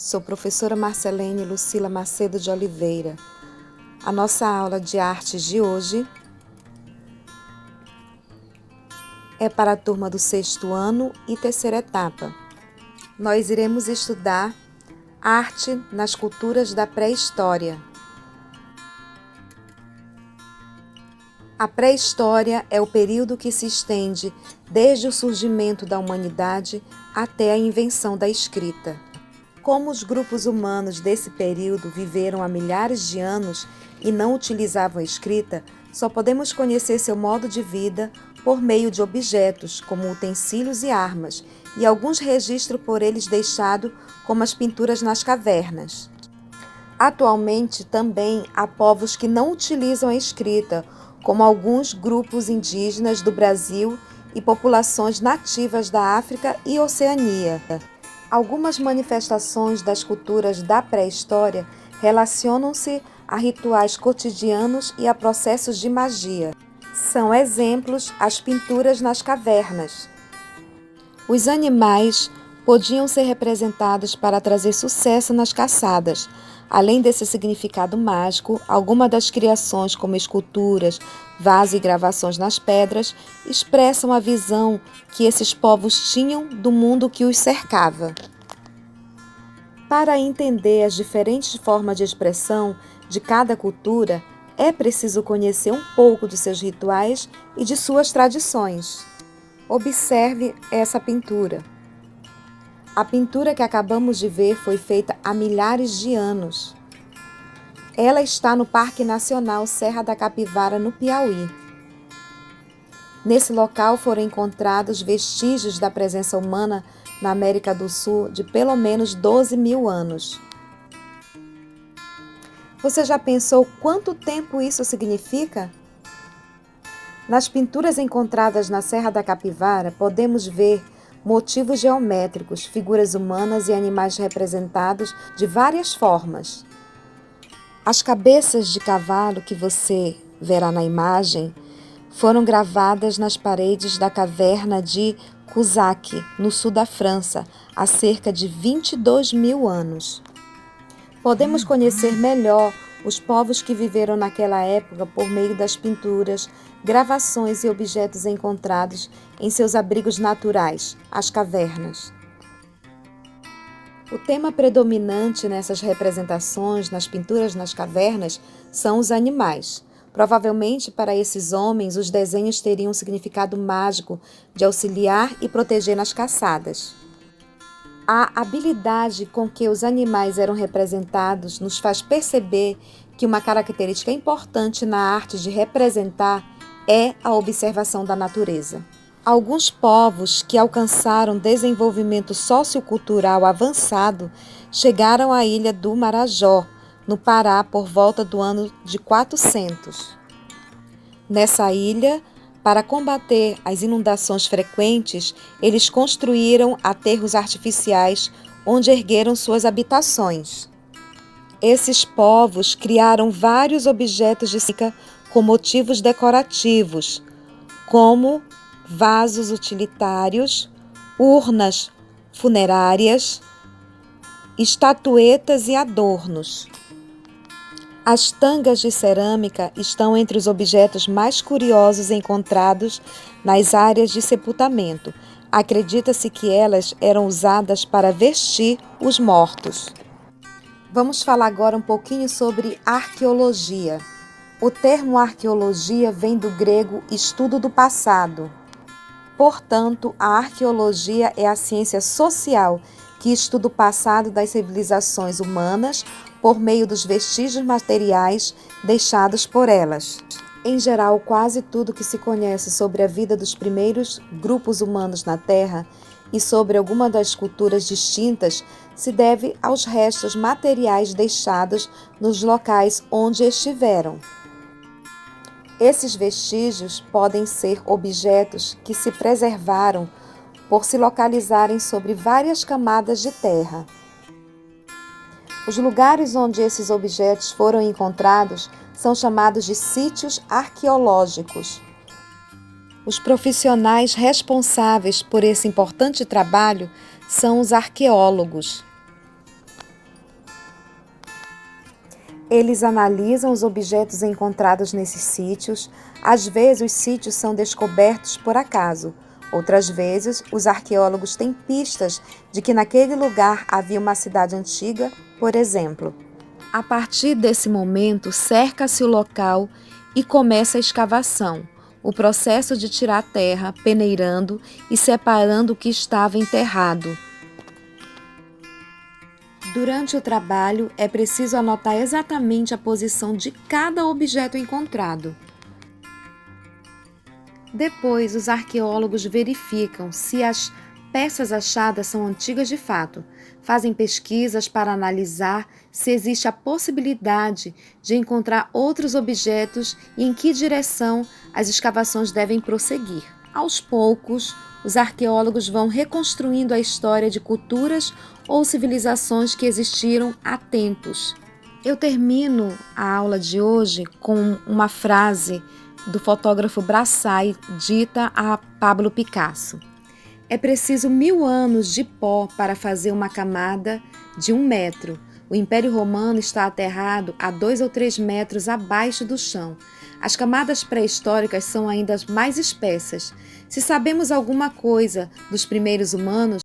Sou professora Marcelene Lucila Macedo de Oliveira. A nossa aula de artes de hoje é para a turma do 6º ano e 3ª etapa. Nós iremos estudar arte nas culturas da pré-história. A pré-história é o período que se estende desde o surgimento da humanidade até a invenção da escrita. Como os grupos humanos desse período viveram há milhares de anos e não utilizavam a escrita, só podemos conhecer seu modo de vida por meio de objetos, como utensílios e armas, e alguns registros por eles deixados, como as pinturas nas cavernas. Atualmente, também há povos que não utilizam a escrita, como alguns grupos indígenas do Brasil e populações nativas da África e Oceania. Algumas manifestações das culturas da pré-história relacionam-se a rituais cotidianos e a processos de magia. São exemplos as pinturas nas cavernas. Os animais podiam ser representados para trazer sucesso nas caçadas. Além desse significado mágico, algumas das criações, como esculturas, vasos e gravações nas pedras, expressam a visão que esses povos tinham do mundo que os cercava. Para entender as diferentes formas de expressão de cada cultura, é preciso conhecer um pouco de seus rituais e de suas tradições. Observe essa pintura. A pintura que acabamos de ver foi feita há milhares de anos. Ela está no Parque Nacional Serra da Capivara, no Piauí. Nesse local foram encontrados vestígios da presença humana na América do Sul de pelo menos 12.000 anos. Você já pensou quanto tempo isso significa? Nas pinturas encontradas na Serra da Capivara, podemos ver motivos geométricos, figuras humanas e animais representados de várias formas. As cabeças de cavalo que você verá na imagem foram gravadas nas paredes da caverna de Cusack, no sul da França, há cerca de 22.000 anos. Podemos conhecer melhor os povos que viveram naquela época por meio das pinturas, gravações e objetos encontrados em seus abrigos naturais, as cavernas. O tema predominante nessas representações, nas pinturas nas cavernas, são os animais. Provavelmente, para esses homens, os desenhos teriam um significado mágico de auxiliar e proteger nas caçadas. A habilidade com que os animais eram representados nos faz perceber que uma característica importante na arte de representar é a observação da natureza. Alguns povos que alcançaram desenvolvimento sociocultural avançado chegaram à ilha do Marajó, no Pará, por volta do ano de 400. Nessa ilha, para combater as inundações frequentes, eles construíram aterros artificiais onde ergueram suas habitações. Esses povos criaram vários objetos de cerâmica com motivos decorativos, como vasos utilitários, urnas funerárias, estatuetas e adornos. As tangas de cerâmica estão entre os objetos mais curiosos encontrados nas áreas de sepultamento. Acredita-se que elas eram usadas para vestir os mortos. Vamos falar agora um pouquinho sobre arqueologia. O termo arqueologia vem do grego estudo do passado. Portanto, a arqueologia é a ciência social que estuda o passado das civilizações humanas por meio dos vestígios materiais deixados por elas. Em geral, quase tudo que se conhece sobre a vida dos primeiros grupos humanos na Terra e sobre alguma das culturas distintas se deve aos restos materiais deixados nos locais onde estiveram. Esses vestígios podem ser objetos que se preservaram por se localizarem sobre várias camadas de terra. Os lugares onde esses objetos foram encontrados são chamados de sítios arqueológicos. Os profissionais responsáveis por esse importante trabalho são os arqueólogos. Eles analisam os objetos encontrados nesses sítios. Às vezes, os sítios são descobertos por acaso. Outras vezes, os arqueólogos têm pistas de que naquele lugar havia uma cidade antiga, por exemplo. A partir desse momento, cerca-se o local e começa a escavação, o processo de tirar a terra, peneirando e separando o que estava enterrado. Durante o trabalho, é preciso anotar exatamente a posição de cada objeto encontrado. Depois, os arqueólogos verificam se as peças achadas são antigas de fato. Fazem pesquisas para analisar se existe a possibilidade de encontrar outros objetos e em que direção as escavações devem prosseguir. Aos poucos, os arqueólogos vão reconstruindo a história de culturas ou civilizações que existiram há tempos. Eu termino a aula de hoje com uma frase do fotógrafo Brassai, dita a Pablo Picasso. É preciso 1000 anos de pó para fazer uma camada de 1 metro. O Império Romano está aterrado a 2 ou 3 metros abaixo do chão. As camadas pré-históricas são ainda mais espessas. Se sabemos alguma coisa dos primeiros humanos,